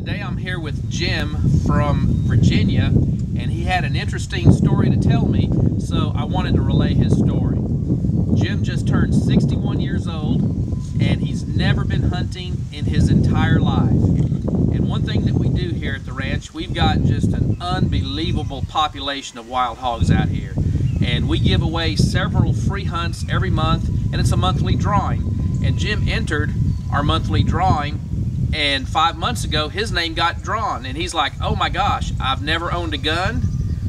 Today I'm here with Jim from Virginia, and he had an interesting story to tell me, so I wanted to relay his story. Jim just turned 61 years old, and he's never been hunting in his entire life. And one thing that we do here at the ranch, we've got just an unbelievable population of wild hogs out here. And we give away several free hunts every month, and it's a monthly drawing. And Jim entered our monthly drawing, and 5 months ago his name got drawn, and he's like, oh my gosh, I've never owned a gun,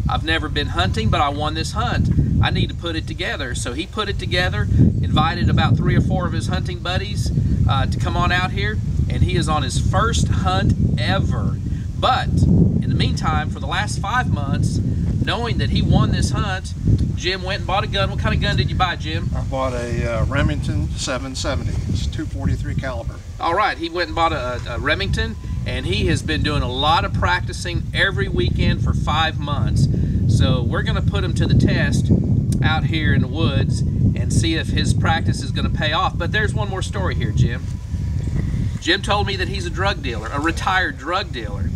I've never been hunting, but I won this hunt. I need to put it together. So he put it together, invited about 3 or 4 of his hunting buddies to come on out here, and he is on his first hunt ever. But in the meantime, for the last 5 months, knowing that he won this hunt, Jim went and bought a gun. What kind of gun did you buy, Jim? I bought a Remington 770. It's 243 caliber. All right, he went and bought a Remington, and he has been doing a lot of practicing every weekend for 5 months. So we're going to put him to the test out here in the woods and see if his practice is going to pay off. But there's one more story here, Jim. Jim told me that he's a drug dealer, a retired drug dealer.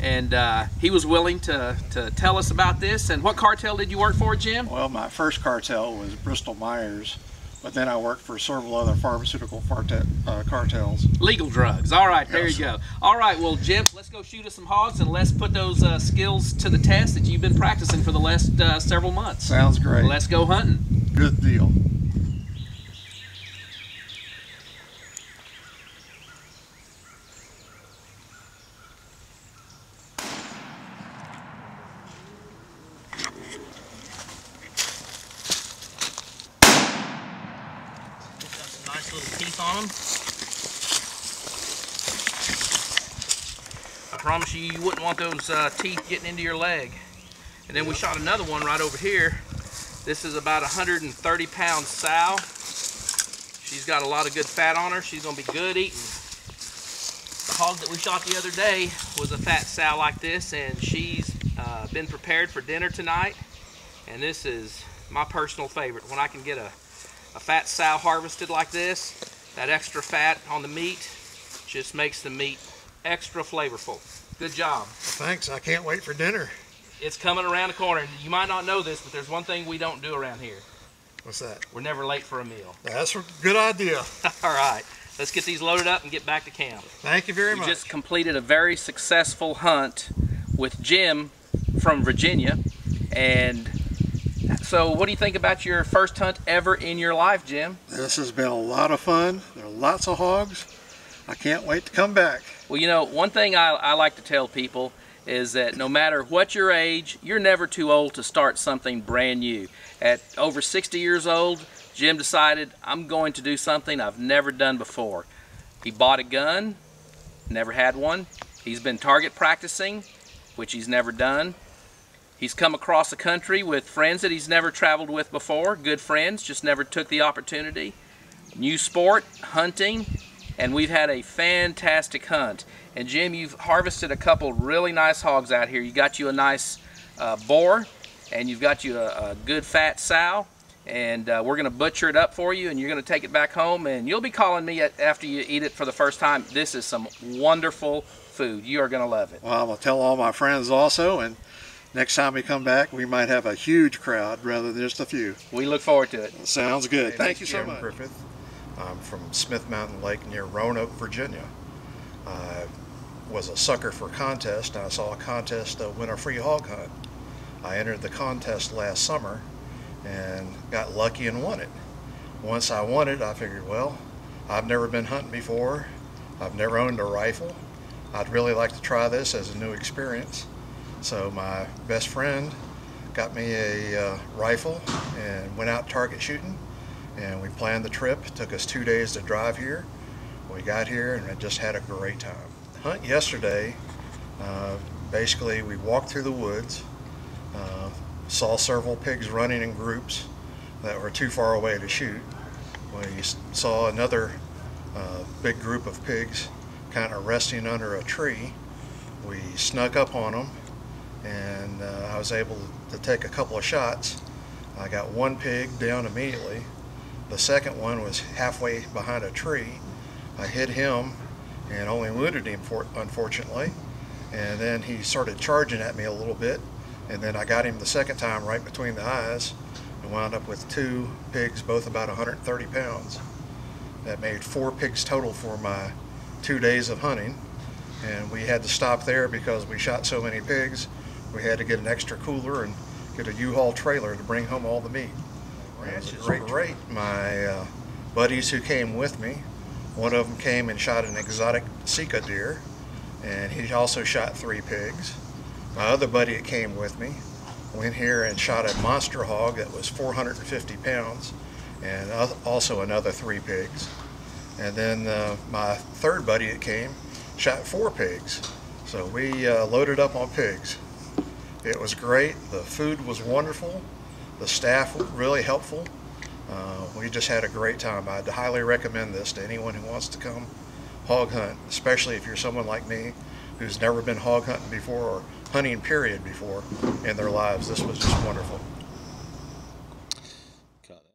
And he was willing to tell us about this. And what cartel did you work for, Jim? Well, my first cartel was Bristol Myers, but then I worked for several other pharmaceutical cartels. Legal drugs. All right, there Yes. you go. All right, well, Jim, let's go shoot us some hogs, and let's put those skills to the test that you've been practicing for the last several months. Sounds great. Let's go hunting. Good deal. Nice little teeth on them. I promise you, you wouldn't want those teeth getting into your leg. And then we shot another one right over here. This is about 130-pound sow. She's got a lot of good fat on her. She's gonna be good eating. The hog that we shot the other day was a fat sow like this, and she's been prepared for dinner tonight. And this is my personal favorite. When I can get a fat sow harvested like this, that extra fat on the meat just makes the meat extra flavorful. Good job. Thanks. I can't wait for dinner. It's coming around the corner. You might not know this, but there's one thing we don't do around here. What's that? We're never late for a meal. That's a good idea. All right, let's get these loaded up and get back to camp. Thank you very much. We just completed a very successful hunt with Jim from Virginia. And so what do you think about your first hunt ever in your life, Jim? This has been a lot of fun. There are lots of hogs. I can't wait to come back. Well, you know, one thing I like to tell people is that no matter what your age, you're never too old to start something brand new. At over 60 years old, Jim decided, I'm going to do something I've never done before. He bought a gun, never had one. He's been target practicing, which he's never done. He's come across the country with friends that he's never traveled with before, good friends, just never took the opportunity. New sport, hunting, and we've had a fantastic hunt. And Jim, you've harvested a couple really nice hogs out here. You got you a nice boar, and you've got you a good fat sow, and we're gonna butcher it up for you, and you're gonna take it back home, and you'll be calling me after you eat it for the first time. This is some wonderful food. You are gonna love it. Well, I'm going to tell all my friends also, and next time we come back, we might have a huge crowd rather than just a few. We look forward to it. Sounds good. Thank you so Jim much. Griffith. I'm from Smith Mountain Lake near Roanoke, Virginia. I was a sucker for contests, and I saw a contest to win a free hog hunt. I entered the contest last summer and got lucky and won it. Once I won it, I figured, well, I've never been hunting before. I've never owned a rifle. I'd really like to try this as a new experience. So my best friend got me a rifle and went out target shooting, and we planned the trip. It took us 2 days to drive here. We got here and just had a great time. The hunt yesterday, basically we walked through the woods, saw several pigs running in groups that were too far away to shoot. We saw another big group of pigs kind of resting under a tree. We snuck up on them, and I was able to take a couple of shots. I got one pig down immediately. The second one was halfway behind a tree. I hit him and only wounded him, unfortunately. and then he started charging at me a little bit, and then I got him the second time right between the eyes and wound up with 2 pigs, both about 130 pounds. That made 4 pigs total for my 2 days of hunting, and we had to stop there because we shot so many pigs. We had to get an extra cooler and get a U-Haul trailer to bring home all the meat. It was great. My buddies who came with me, one of them came and shot an exotic Sika deer, and he also shot 3 pigs. My other buddy that came with me went here and shot a monster hog that was 450 pounds, and also another 3 pigs. And then my third buddy that came shot 4 pigs. So we loaded up on pigs. It was great. The food was wonderful. The staff were really helpful. We just had a great time. I'd highly recommend this to anyone who wants to come hog hunt, especially if you're someone like me who's never been hog hunting before or hunting period before in their lives. This was just wonderful.